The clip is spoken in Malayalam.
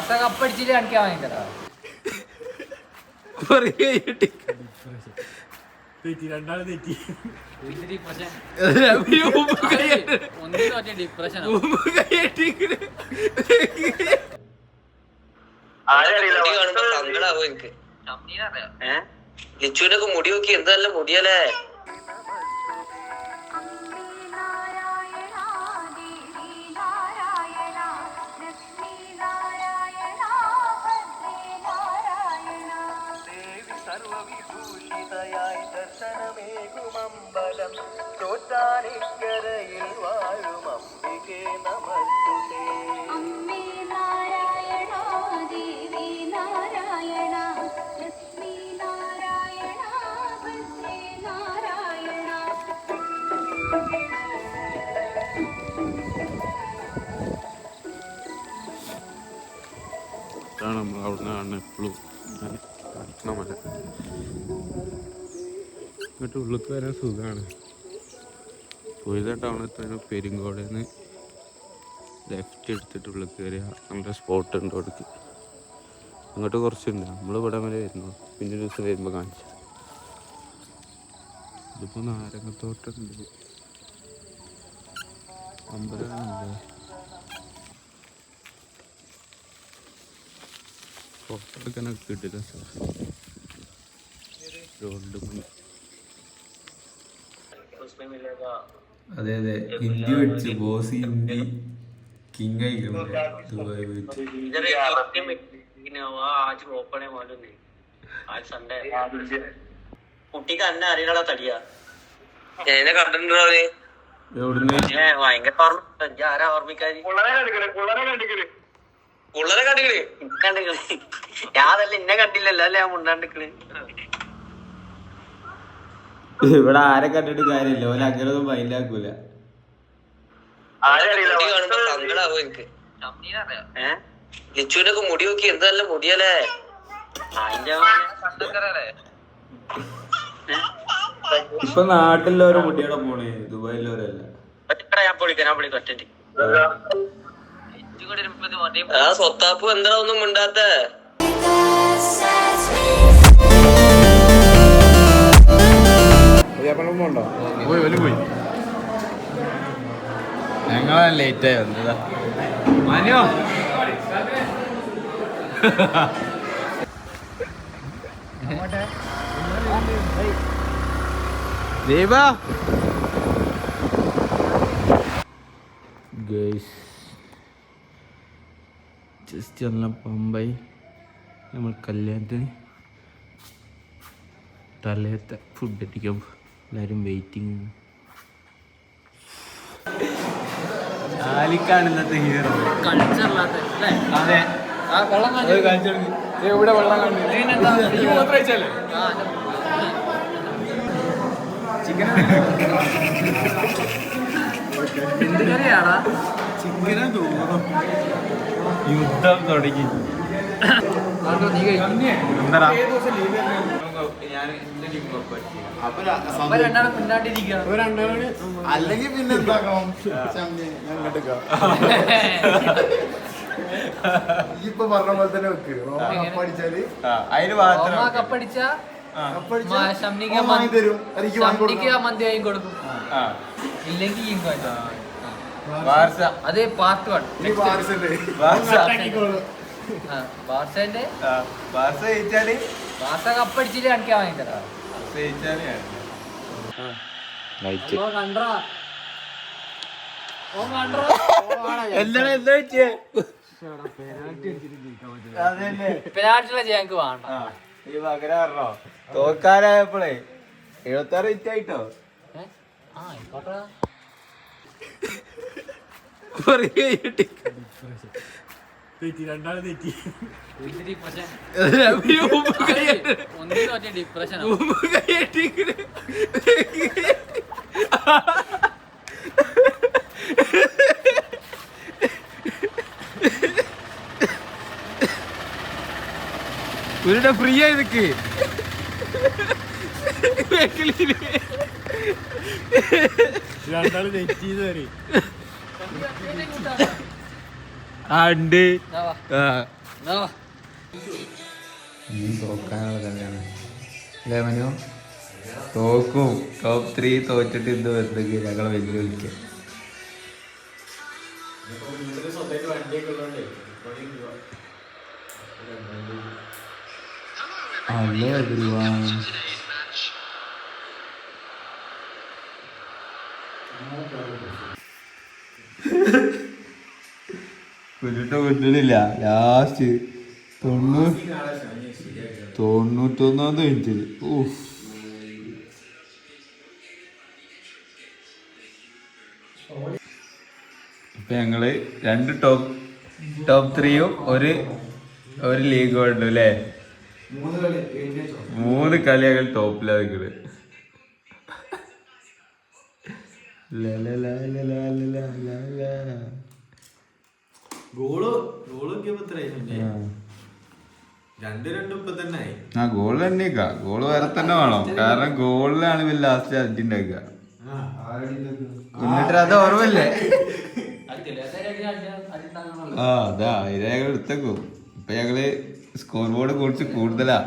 കപ്പടിച്ചിട്ട് കാണിക്കാൻ ഭയങ്കര ലിച്ചുവിനൊക്കെ മുടി നോക്കി എന്തല്ല മുടിയല്ലേ. സർവവിഭൂഷിതയായി ദർശനമേകുമമ്പലം ചോറ്റാനിക്കരയിൽ വാഴും അംബികേ നമസ്തുതേ. അമ്മേ നാരായണ ദേവി നാരായണ ലക്ഷ്മി നാരായണ ഭദ്രേ നാരായണ. നമ്മൾ അവിടെ നിന്നാണ് എപ്പോഴും കാണിക്കണമല്ല. ഇങ്ങോട്ട് ഉള്ളിൽ വരാൻ സുഖമാണ്. പോയത് ടൗണിൽ പെരിങ്കോടിൽ നിന്ന് ലെഫ്റ്റ് എടുത്തിട്ട് ഉള്ളിൽ കയറിയ നല്ല സ്പോട്ട് ഉണ്ട് അവിടേക്ക്. അങ്ങോട്ട് കുറച്ചുണ്ട്. നമ്മൾ ഇവിടെ വരെ വരുന്നു. പിന്നെ ഒരു ദിവസം വരുമ്പോൾ കാണിച്ചു. ഇതിപ്പോൾ നാരങ്ങത്തോട്ടുണ്ട്, അമ്പലമുണ്ട്. ഫോട്ടോ എടുക്കാനൊക്കെ കിട്ടില്ല സാർ. റോഡ് പണി. അതെ അതെ, ഹിന്ദി പഠിച്ചു. ബോസ് ഹിന്ദി കിങ് ആയിരിക്കും ദുബായ് പോയിട്ട്. കുട്ടിക്ക് അന്നെ അറിയണ തടിയാ. എന്നെ കണ്ടിട്ടുണ്ടോ? ഭയങ്കര ആരാ ഓർമ്മിക്കാരി? പിള്ളേരെ കണ്ടിക്കണ് ഞാനല്ല, ഇന്നെ കണ്ടില്ലല്ലോ അല്ലേ? ഞാൻ മുണ്ടാണ്ടിക്കണ്. ഇവിടെ ആരെ കണ്ടിട്ട് കാര്യമില്ല. ഓല അങ്ങനൊന്നും മൈൻഡാക്കൂല. സങ്കടാവും എനിക്ക്. ലിച്ചുവിനൊക്കെ മുടി നോക്കി എന്തല്ല മുടിയല്ലേ. ഇപ്പൊ നാട്ടിലുള്ളവരെ മുടിയുടെ പോണേ, ദുബായിലുള്ളവരല്ല. ഞാൻ പൊളിക്കാൻ ഒറ്റ ആ സ്വത്താപ്പ് എന്താ ഒന്നും മിണ്ടാത്ത? പോയി ഞങ്ങളെ ലേറ്റായി വന്നതാ. മനോ ദീപ ഗൈസ് ജസ്റ്റ് നല്ല പമ്പായി. നമ്മൾ കല്യാണത്തിന് തലേത്തെ ഫുഡ് എത്തിക്കാൻ എല്ലാവരും വെയിറ്റിംഗ്. ആലിക്കാണ് ഇന്നത്തെ ഹീറോ. അതെ, ഇവിടെ വെള്ളം ചിക്കൻ ചിക്കനെ തോന്നുന്നു. യുദ്ധം തുടങ്ങി. അല്ലെങ്കിൽ പിന്നെ ഇപ്പൊ പറഞ്ഞ പോലെ തന്നെ വെക്ക്. കപ്പടിച്ചാല് അതിന് മാത്രം കപ്പടിച്ചാ മന്തി വാങ്ങി കൊടുക്കും. ഇല്ലെങ്കിൽ അത് പാർട്ട് 1. കപ്പടിച്ചിട്ട് കാണിക്കാൻ ഭയങ്കര പെനാൾട്ടിയുള്ള ഞങ്ങക്ക് വേണ്ട. ഈ പകരാറോ തോക്കാരായപ്പോളേ 76 മിനിറ്റ് ആയിട്ടോ. ഡിപ്രഷൻ ഇവരുടെ ഫ്രീ ആയി നിക്ക്. രണ്ടാള് നെറ്റ് ചെയ്ത് തരും. ആ ഉണ്ട്. ആ ഇനി തോക്കാനുള്ള കളിയാണ് അല്ലേ മനു? തോക്കും. ടോപ്പ് 3 തോറ്റിട്ട് എന്ത് വെറുതെ ഞങ്ങളെ വെല്ലുവിളിക്കുക. Hello everyone. കുരുട്ട് വിട്ടിട്ടില്ല. Last 91 minute. ഇപ്പൊ ഞങ്ങള് 2 ടോപ്പ് 3യും ഒരു ലീഗ് വേണ്ടു അല്ലേ? 3 കളികൾ ടോപ്പിലാണ് നിങ്ങള്. ആ ഗോള് തന്നെയാ. ഗോള് വേറെ തന്നെ വേണം. കാരണം ഗോളിലാണ് ഇവർ ലാസ്റ്റ് അടിണ്ടാക്കുക. എന്നിട്ട് അത് ഓർമ്മല്ലേ? ആ അതാ അതിനെ ഞങ്ങൾ എടുത്തേക്കും. ഇപ്പൊ ഞങ്ങള് സ്കോർ ബോർഡ് കുറച്ച് കൂടുതലാ.